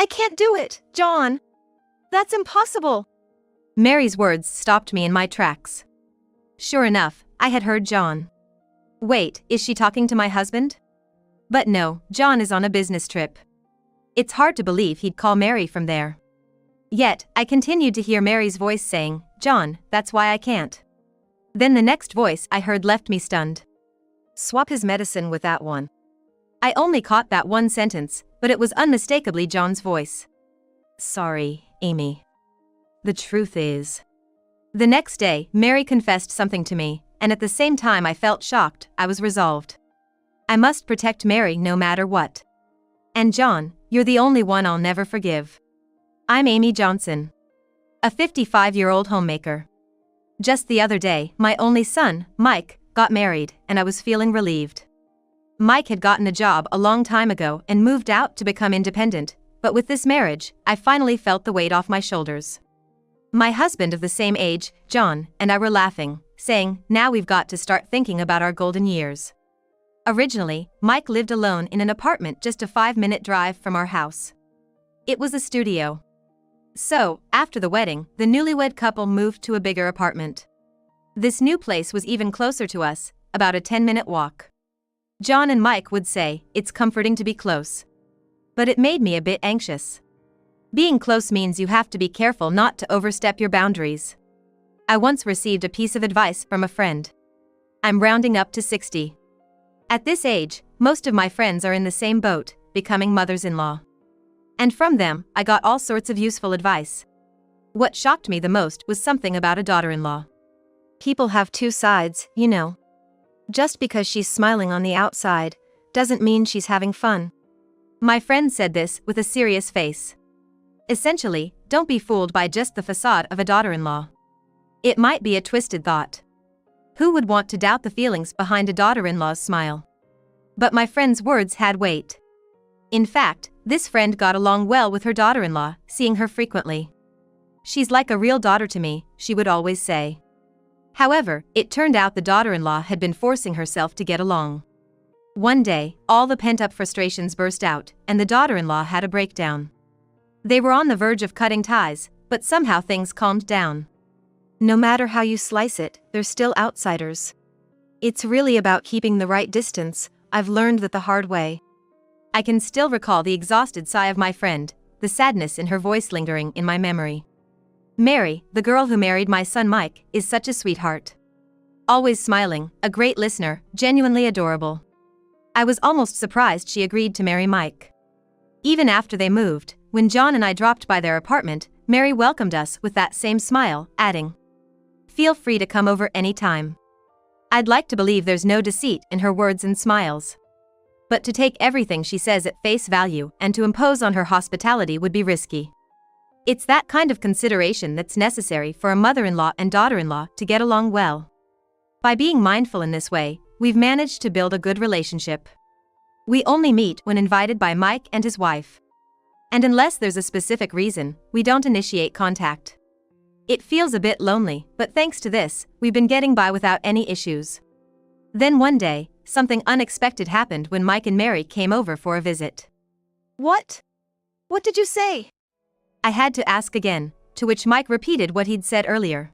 I can't do it, John. That's impossible. Mary's words stopped me in my tracks. Sure enough, I had heard John. Wait, is she talking to my husband? But no, John is on a business trip. It's hard to believe he'd call Mary from there. Yet, I continued to hear Mary's voice saying, John, that's why I can't. Then the next voice I heard left me stunned. Swap his medicine with that one. I only caught that one sentence, but it was unmistakably John's voice. Sorry, Amy. The truth is. The next day, Mary confessed something to me, and at the same time I felt shocked. I was resolved. I must protect Mary no matter what. And John, you're the only one I'll never forgive. I'm Amy Johnson, a 55-year-old homemaker. Just the other day, my only son, Mike, got married, and I was feeling relieved. Mike had gotten a job a long time ago and moved out to become independent, but with this marriage, I finally felt the weight off my shoulders. My husband of the same age, John, and I were laughing, saying, now we've got to start thinking about our golden years. Originally, Mike lived alone in an apartment just a 5-minute drive from our house. It was a studio. So, after the wedding, the newlywed couple moved to a bigger apartment. This new place was even closer to us, about a 10-minute walk. John and Mike would say, it's comforting to be close. But it made me a bit anxious. Being close means you have to be careful not to overstep your boundaries. I once received a piece of advice from a friend. I'm rounding up to 60. At this age, most of my friends are in the same boat, becoming mothers-in-law. And from them, I got all sorts of useful advice. What shocked me the most was something about a daughter-in-law. People have two sides, you know. Just because she's smiling on the outside, doesn't mean she's having fun. My friend said this with a serious face. Essentially, don't be fooled by just the facade of a daughter-in-law. It might be a twisted thought. Who would want to doubt the feelings behind a daughter-in-law's smile? But my friend's words had weight. In fact, this friend got along well with her daughter-in-law, seeing her frequently. She's like a real daughter to me, she would always say. However, it turned out the daughter-in-law had been forcing herself to get along. One day, all the pent-up frustrations burst out, and the daughter-in-law had a breakdown. They were on the verge of cutting ties, but somehow things calmed down. No matter how you slice it, they're still outsiders. It's really about keeping the right distance. I've learned that the hard way. I can still recall the exhausted sigh of my friend, the sadness in her voice lingering in my memory. Mary, the girl who married my son Mike, is such a sweetheart. Always smiling, a great listener, genuinely adorable. I was almost surprised she agreed to marry Mike. Even after they moved, when John and I dropped by their apartment, Mary welcomed us with that same smile, adding, "Feel free to come over anytime." I'd like to believe there's no deceit in her words and smiles. But to take everything she says at face value and to impose on her hospitality would be risky. It's that kind of consideration that's necessary for a mother-in-law and daughter-in-law to get along well. By being mindful in this way, we've managed to build a good relationship. We only meet when invited by Mike and his wife. And unless there's a specific reason, we don't initiate contact. It feels a bit lonely, but thanks to this, we've been getting by without any issues. Then one day, something unexpected happened when Mike and Mary came over for a visit. What? What did you say? I had to ask again, to which Mike repeated what he'd said earlier.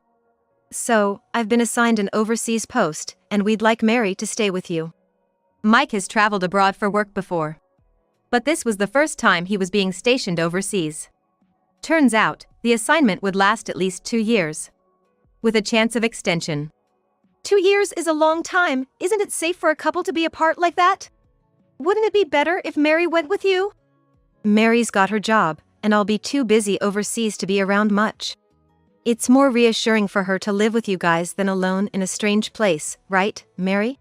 So, I've been assigned an overseas post, and we'd like Mary to stay with you. Mike has traveled abroad for work before. But this was the first time he was being stationed overseas. Turns out, the assignment would last at least 2 years. With a chance of extension. 2 years is a long time. Isn't it safe for a couple to be apart like that? Wouldn't it be better if Mary went with you? Mary's got her job, and I'll be too busy overseas to be around much. It's more reassuring for her to live with you guys than alone in a strange place, right, Mary?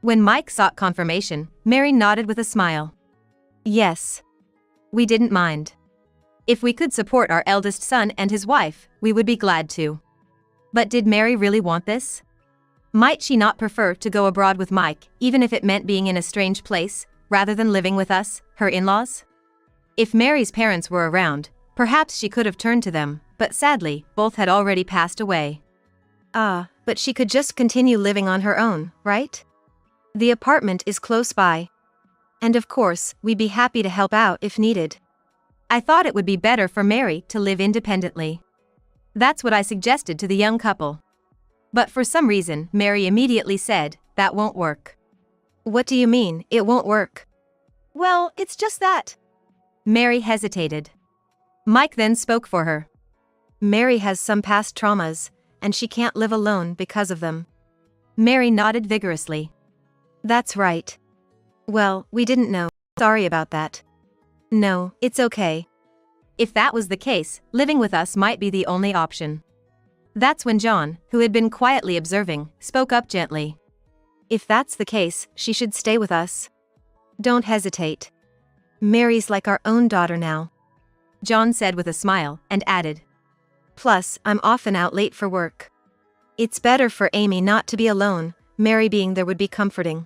When Mike sought confirmation, Mary nodded with a smile. Yes. We didn't mind. If we could support our eldest son and his wife, we would be glad to. But did Mary really want this? Might she not prefer to go abroad with Mike, even if it meant being in a strange place, rather than living with us, her in-laws? If Mary's parents were around, perhaps she could have turned to them, but sadly, both had already passed away. But she could just continue living on her own, right? The apartment is close by. And of course, we'd be happy to help out if needed. I thought it would be better for Mary to live independently. That's what I suggested to the young couple. But for some reason, Mary immediately said, "That won't work." What do you mean, it won't work? Well, it's just that. Mary hesitated. Mike then spoke for her. Mary has some past traumas, and she can't live alone because of them. Mary nodded vigorously. That's right. Well, we didn't know. Sorry about that. No, it's okay. If that was the case, living with us might be the only option. That's when John, who had been quietly observing, spoke up gently. If that's the case, she should stay with us. Don't hesitate. Mary's like our own daughter now. John said with a smile, and added. Plus, I'm often out late for work. It's better for Amy not to be alone, Mary being there would be comforting.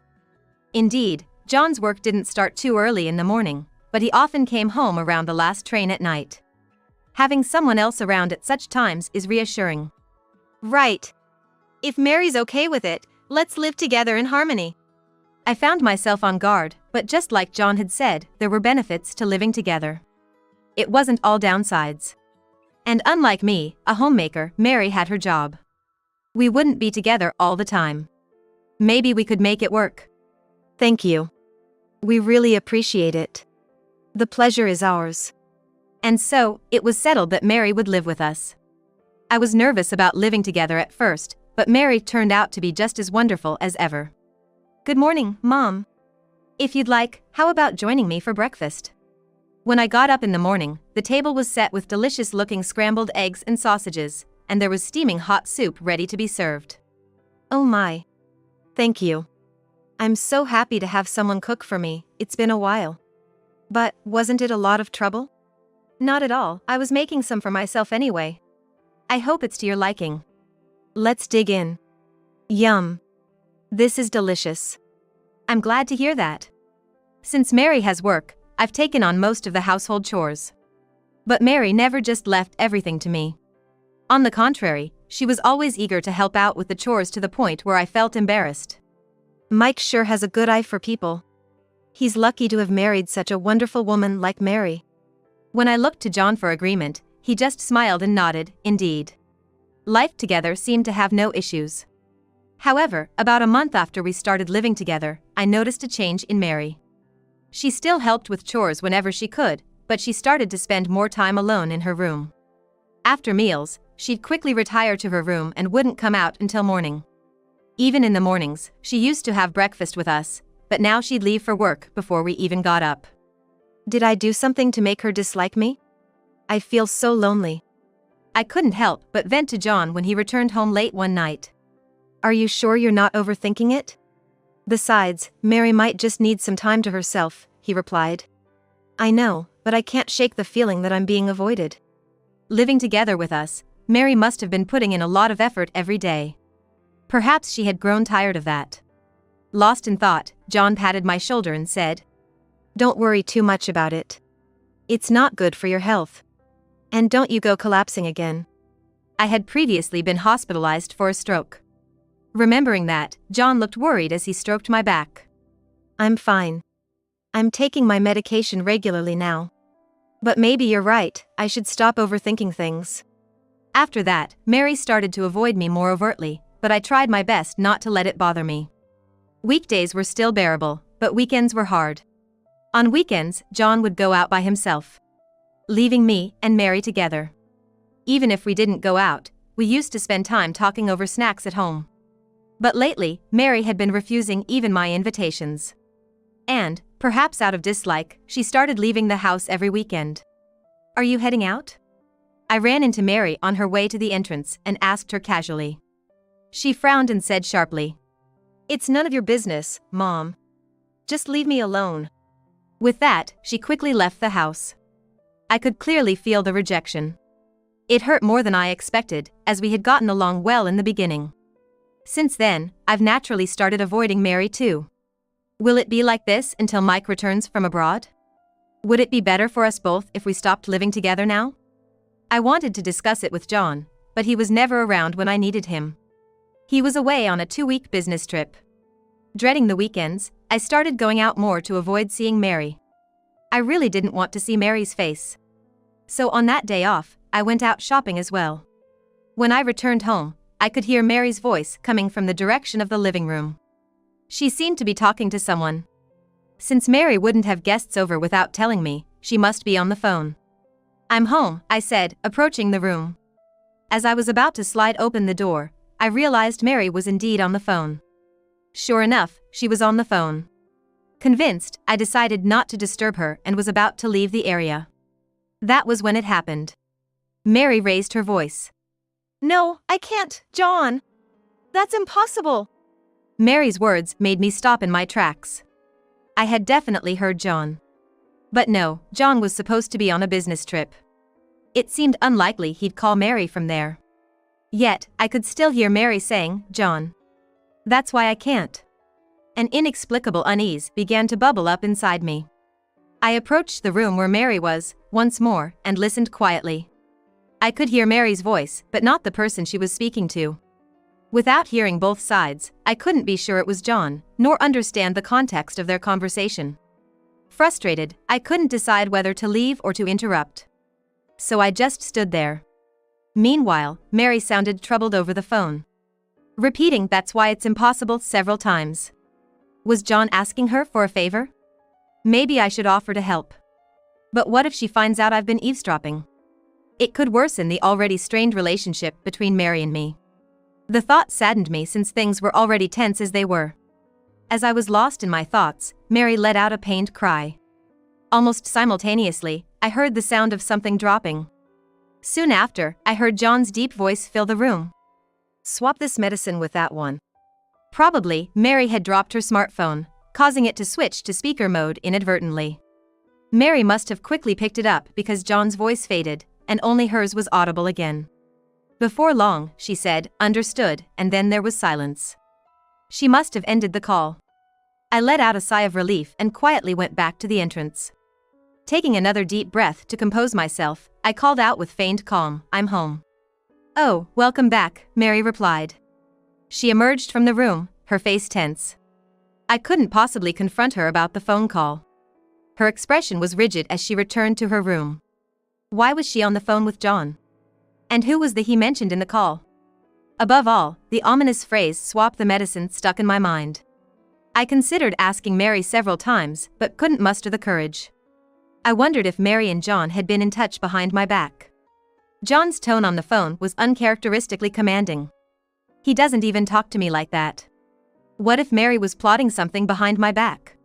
Indeed, John's work didn't start too early in the morning, but he often came home around the last train at night. Having someone else around at such times is reassuring. Right. If Mary's okay with it, let's live together in harmony. I found myself on guard, but just like John had said, there were benefits to living together. It wasn't all downsides. And unlike me, a homemaker, Mary had her job. We wouldn't be together all the time. Maybe we could make it work. Thank you. We really appreciate it. The pleasure is ours. And so, it was settled that Mary would live with us. I was nervous about living together at first, but Mary turned out to be just as wonderful as ever. Good morning, Mom. If you'd like, how about joining me for breakfast? When I got up in the morning, the table was set with delicious-looking scrambled eggs and sausages, and there was steaming hot soup ready to be served. Oh my. Thank you. I'm so happy to have someone cook for me, it's been a while. But, wasn't it a lot of trouble? Not at all, I was making some for myself anyway. I hope it's to your liking. Let's dig in. Yum. This is delicious. I'm glad to hear that. Since Mary has work, I've taken on most of the household chores. But Mary never just left everything to me. On the contrary, she was always eager to help out with the chores to the point where I felt embarrassed. Mike sure has a good eye for people. He's lucky to have married such a wonderful woman like Mary. When I looked to John for agreement, he just smiled and nodded, indeed. Life together seemed to have no issues. However, about a month after we started living together, I noticed a change in Mary. She still helped with chores whenever she could, but she started to spend more time alone in her room. After meals, she'd quickly retire to her room and wouldn't come out until morning. Even in the mornings, she used to have breakfast with us, but now she'd leave for work before we even got up. Did I do something to make her dislike me? I feel so lonely. I couldn't help but vent to John when he returned home late one night. Are you sure you're not overthinking it? Besides, Mary might just need some time to herself, he replied. I know, but I can't shake the feeling that I'm being avoided. Living together with us, Mary must have been putting in a lot of effort every day. Perhaps she had grown tired of that. Lost in thought, John patted my shoulder and said, Don't worry too much about it. It's not good for your health. And don't you go collapsing again. I had previously been hospitalized for a stroke. Remembering that, John looked worried as he stroked my back. I'm fine. I'm taking my medication regularly now. But maybe you're right, I should stop overthinking things. After that, Mary started to avoid me more overtly, but I tried my best not to let it bother me. Weekdays were still bearable, but weekends were hard. On weekends, John would go out by himself, leaving me and Mary together. Even if we didn't go out, we used to spend time talking over snacks at home. But lately, Mary had been refusing even my invitations. And, perhaps out of dislike, she started leaving the house every weekend. Are you heading out? I ran into Mary on her way to the entrance and asked her casually. She frowned and said sharply, It's none of your business, Mom. Just leave me alone. With that, she quickly left the house. I could clearly feel the rejection. It hurt more than I expected, as we had gotten along well in the beginning. Since then, I've naturally started avoiding Mary too. Will it be like this until Mike returns from abroad? Would it be better for us both if we stopped living together now? I wanted to discuss it with John, but he was never around when I needed him. He was away on a 2-week business trip. Dreading the weekends, I started going out more to avoid seeing Mary. I really didn't want to see Mary's face. So on that day off, I went out shopping as well. When I returned home, I could hear Mary's voice coming from the direction of the living room. She seemed to be talking to someone. Since Mary wouldn't have guests over without telling me, she must be on the phone. "I'm home," I said, approaching the room. As I was about to slide open the door, I realized Mary was indeed on the phone. Sure enough, she was on the phone. Convinced, I decided not to disturb her and was about to leave the area. That was when it happened. Mary raised her voice. "No, I can't, John. That's impossible." Mary's words made me stop in my tracks. I had definitely heard John. But no, John was supposed to be on a business trip. It seemed unlikely he'd call Mary from there. Yet, I could still hear Mary saying, "John. That's why I can't." An inexplicable unease began to bubble up inside me. I approached the room where Mary was, once more, and listened quietly. I could hear Mary's voice, but not the person she was speaking to. Without hearing both sides, I couldn't be sure it was John, nor understand the context of their conversation. Frustrated, I couldn't decide whether to leave or to interrupt. So I just stood there. Meanwhile, Mary sounded troubled over the phone, repeating "that's why it's impossible" several times. Was John asking her for a favor? Maybe I should offer to help. But what if she finds out I've been eavesdropping? It could worsen the already strained relationship between Mary and me. The thought saddened me since things were already tense as they were. As I was lost in my thoughts, Mary let out a pained cry. Almost simultaneously, I heard the sound of something dropping. Soon after, I heard John's deep voice fill the room. "Swap this medicine with that one." Probably, Mary had dropped her smartphone, causing it to switch to speaker mode inadvertently. Mary must have quickly picked it up because John's voice faded, and only hers was audible again. Before long, she said, "Understood," and then there was silence. She must have ended the call. I let out a sigh of relief and quietly went back to the entrance. Taking another deep breath to compose myself, I called out with feigned calm, "I'm home." "Oh, welcome back," Mary replied. She emerged from the room, her face tense. I couldn't possibly confront her about the phone call. Her expression was rigid as she returned to her room. Why was she on the phone with John? And who was the he mentioned in the call? Above all, the ominous phrase "swap the medicine" stuck in my mind. I considered asking Mary several times, but couldn't muster the courage. I wondered if Mary and John had been in touch behind my back. John's tone on the phone was uncharacteristically commanding. He doesn't even talk to me like that. What if Mary was plotting something behind my back?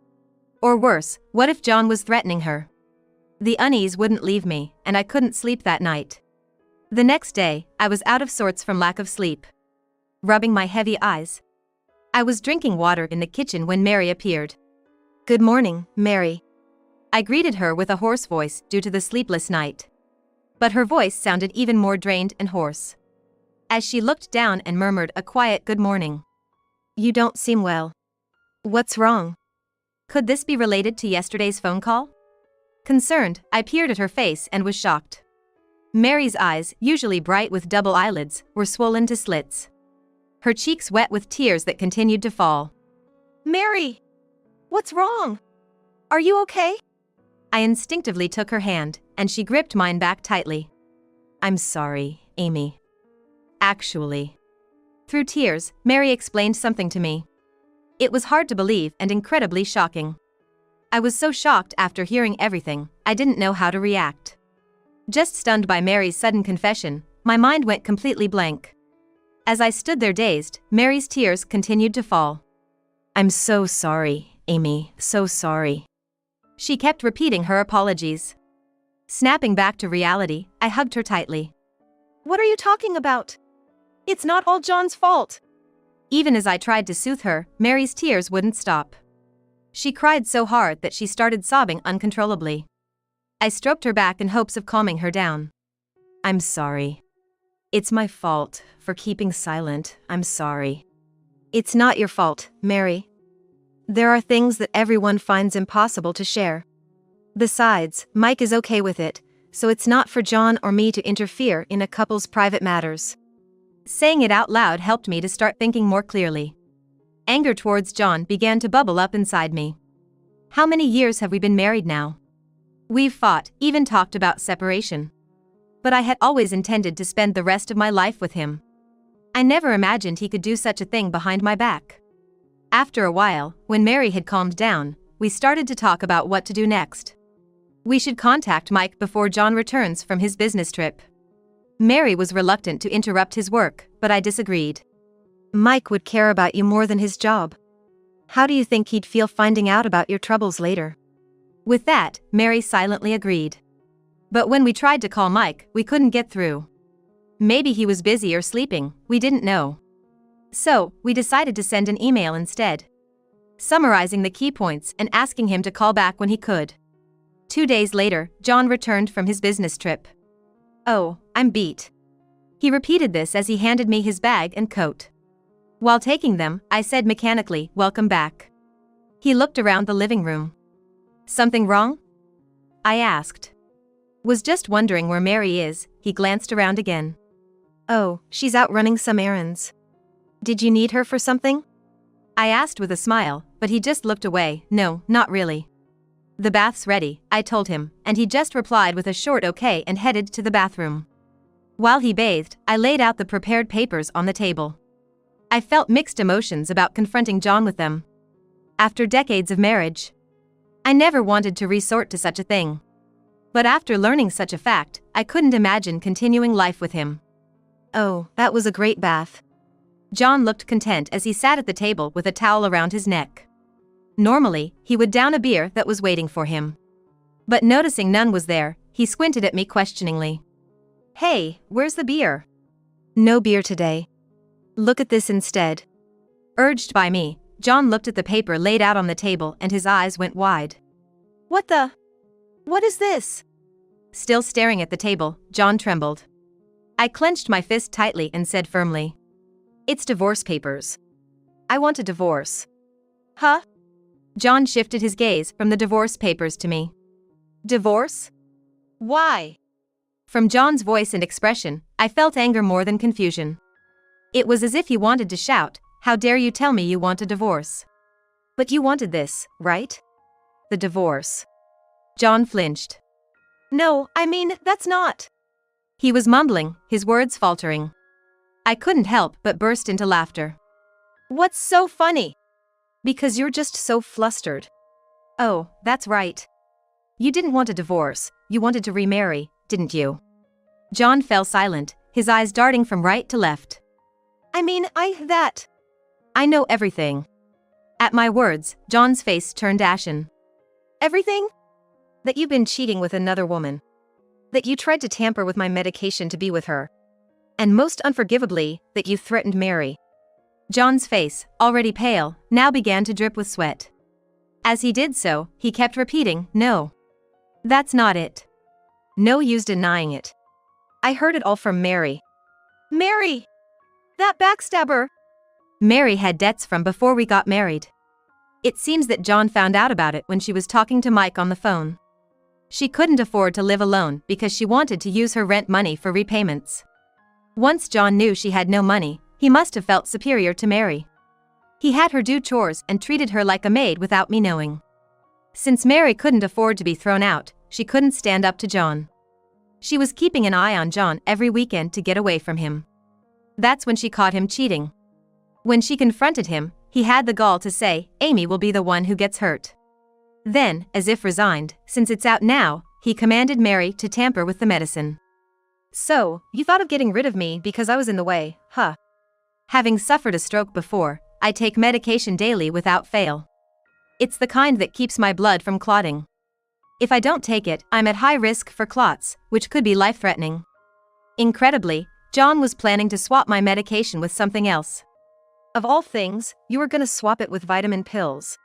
Or worse, what if John was threatening her? The unease wouldn't leave me, and I couldn't sleep that night. The next day, I was out of sorts from lack of sleep. Rubbing my heavy eyes, I was drinking water in the kitchen when Mary appeared. "Good morning, Mary." I greeted her with a hoarse voice due to the sleepless night. But her voice sounded even more drained and hoarse. As she looked down and murmured a quiet "good morning." "You don't seem well. What's wrong?" Could this be related to yesterday's phone call? Concerned, I peered at her face and was shocked. Mary's eyes, usually bright with double eyelids, were swollen to slits. Her cheeks wet with tears that continued to fall. "Mary! What's wrong? Are you okay?" I instinctively took her hand, and she gripped mine back tightly. "I'm sorry, Amy. Actually." Through tears, Mary explained something to me. It was hard to believe and incredibly shocking. I was so shocked after hearing everything, I didn't know how to react. Just stunned by Mary's sudden confession, my mind went completely blank. As I stood there dazed, Mary's tears continued to fall. "I'm so sorry, Amy, so sorry." She kept repeating her apologies. Snapping back to reality, I hugged her tightly. "What are you talking about? It's not all John's fault." Even as I tried to soothe her, Mary's tears wouldn't stop. She cried so hard that she started sobbing uncontrollably. I stroked her back in hopes of calming her down. "I'm sorry. It's my fault for keeping silent. I'm sorry." "It's not your fault, Mary. There are things that everyone finds impossible to share. Besides, Mike is okay with it, so it's not for John or me to interfere in a couple's private matters." Saying it out loud helped me to start thinking more clearly. Anger towards John began to bubble up inside me. How many years have we been married now? We've fought, even talked about separation. But I had always intended to spend the rest of my life with him. I never imagined he could do such a thing behind my back. After a while, when Mary had calmed down, we started to talk about what to do next. We should contact Mike before John returns from his business trip. Mary was reluctant to interrupt his work, but I disagreed. Mike would care about you more than his job. How do you think he'd feel finding out about your troubles later? With that, Mary silently agreed. But when we tried to call Mike, we couldn't get through. Maybe he was busy or sleeping, we didn't know. So, we decided to send an email instead, summarizing the key points and asking him to call back when he could. 2 days later, John returned from his business trip. "Oh, I'm beat." He repeated this as he handed me his bag and coat. While taking them, I said mechanically, "Welcome back." He looked around the living room. "Something wrong?" I asked. "Was just wondering where Mary is." He glanced around again. "Oh, she's out running some errands. Did you need her for something?" I asked with a smile, but he just looked away. "No, not really." "The bath's ready," I told him, and he just replied with a short okay and headed to the bathroom. While he bathed, I laid out the prepared papers on the table. I felt mixed emotions about confronting John with them. After decades of marriage, I never wanted to resort to such a thing. But after learning such a fact, I couldn't imagine continuing life with him. "Oh, that was a great bath." John looked content as he sat at the table with a towel around his neck. Normally, he would down a beer that was waiting for him. But noticing none was there, he squinted at me questioningly. "Hey, where's the beer?" "No beer today. Look at this instead." Urged by me, John looked at the paper laid out on the table and his eyes went wide. What is this?" Still staring at the table, John trembled. I clenched my fist tightly and said firmly, "It's divorce papers. I want a divorce." "Huh?" John shifted his gaze from the divorce papers to me. "Divorce? Why?" From John's voice and expression, I felt anger more than confusion. It was as if he wanted to shout, "How dare you tell me you want a divorce?" "But you wanted this, right? The divorce." John flinched. "No, I mean, that's not." He was mumbling, his words faltering. I couldn't help but burst into laughter. "What's so funny?" "Because you're just so flustered." "Oh, that's right. You didn't want a divorce, you wanted to remarry, didn't you?" John fell silent, his eyes darting from right to left. "I mean, I know everything." At my words, John's face turned ashen. "Everything? That you've been cheating with another woman. That you tried to tamper with my medication to be with her. And most unforgivably, that you threatened Mary." John's face, already pale, now began to drip with sweat. As he did so, he kept repeating, "No. That's not it." No use denying it. I heard it all from Mary. "Mary! That backstabber!" Mary had debts from before we got married. It seems that John found out about it when she was talking to Mike on the phone. She couldn't afford to live alone because she wanted to use her rent money for repayments. Once John knew she had no money, he must have felt superior to Mary. He had her do chores and treated her like a maid without me knowing. Since Mary couldn't afford to be thrown out, she couldn't stand up to John. She was keeping an eye on John every weekend to get away from him. That's when she caught him cheating. When she confronted him, he had the gall to say, "Amy will be the one who gets hurt." Then, as if resigned, since it's out now, he commanded Mary to tamper with the medicine. "So, you thought of getting rid of me because I was in the way, huh?" Having suffered a stroke before, I take medication daily without fail. It's the kind that keeps my blood from clotting. If I don't take it, I'm at high risk for clots, which could be life-threatening. Incredibly, John was planning to swap my medication with something else. Of all things, you were gonna swap it with vitamin pills.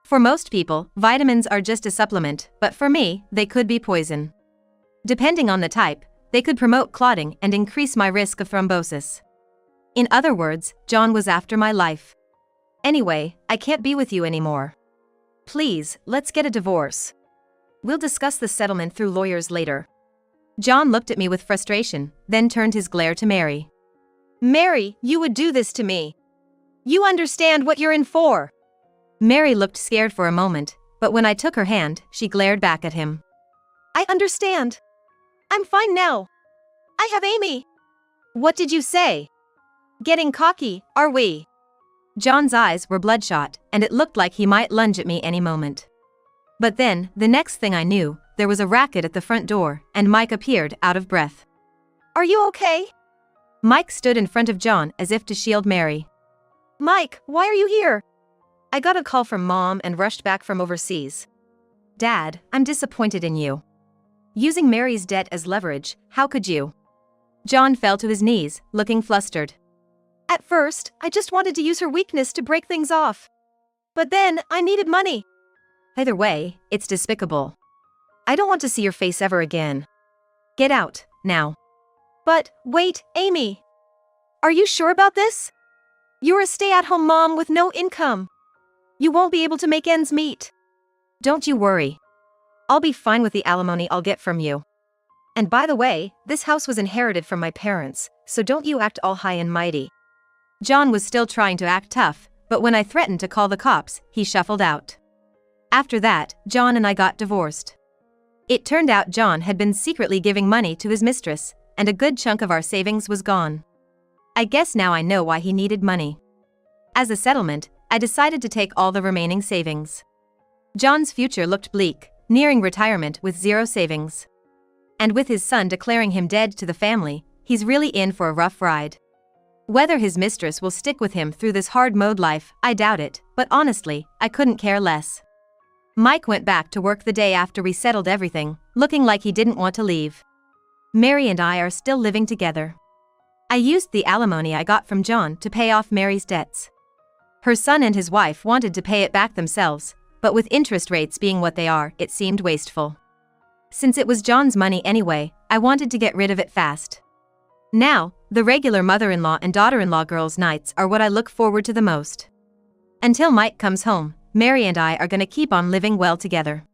For most people, vitamins are just a supplement, but for me, they could be poison. Depending on the type, they could promote clotting and increase my risk of thrombosis. In other words, John was after my life. "Anyway, I can't be with you anymore. Please, let's get a divorce. We'll discuss the settlement through lawyers later." John looked at me with frustration, then turned his glare to Mary. "Mary, you would do this to me. You understand what you're in for." Mary looked scared for a moment, but when I took her hand, she glared back at him. "I understand. I'm fine now. I have Amy. What did you say? Getting cocky, are we? John's eyes were bloodshot, and it looked like he might lunge at me any moment. But then, the next thing I knew, there was a racket at the front door, and Mike appeared out of breath. Are you okay? Mike stood in front of John as if to shield Mary. Mike, why are you here? I got a call from Mom and rushed back from overseas. Dad, I'm disappointed in you. Using Mary's debt as leverage, how could you? John fell to his knees, looking flustered. At first, I just wanted to use her weakness to break things off. But then, I needed money. Either way, it's despicable. I don't want to see your face ever again. Get out, now. But, wait, Amy. Are you sure about this? You're a stay-at-home mom with no income. You won't be able to make ends meet. Don't you worry. I'll be fine with the alimony I'll get from you. And by the way, this house was inherited from my parents, so don't you act all high and mighty. John was still trying to act tough, but when I threatened to call the cops, he shuffled out. After that, John and I got divorced. It turned out John had been secretly giving money to his mistress, and a good chunk of our savings was gone. I guess now I know why he needed money. As a settlement, I decided to take all the remaining savings. John's future looked bleak, nearing retirement with zero savings. And with his son declaring him dead to the family, he's really in for a rough ride. Whether his mistress will stick with him through this hard-mode life, I doubt it, but honestly, I couldn't care less. Mike went back to work the day after we settled everything, looking like he didn't want to leave. Mary and I are still living together. I used the alimony I got from John to pay off Mary's debts. Her son and his wife wanted to pay it back themselves, but with interest rates being what they are, it seemed wasteful. Since it was John's money anyway, I wanted to get rid of it fast. Now, the regular mother-in-law and daughter-in-law girls' nights are what I look forward to the most. Until Mike comes home, Mary and I are gonna keep on living well together.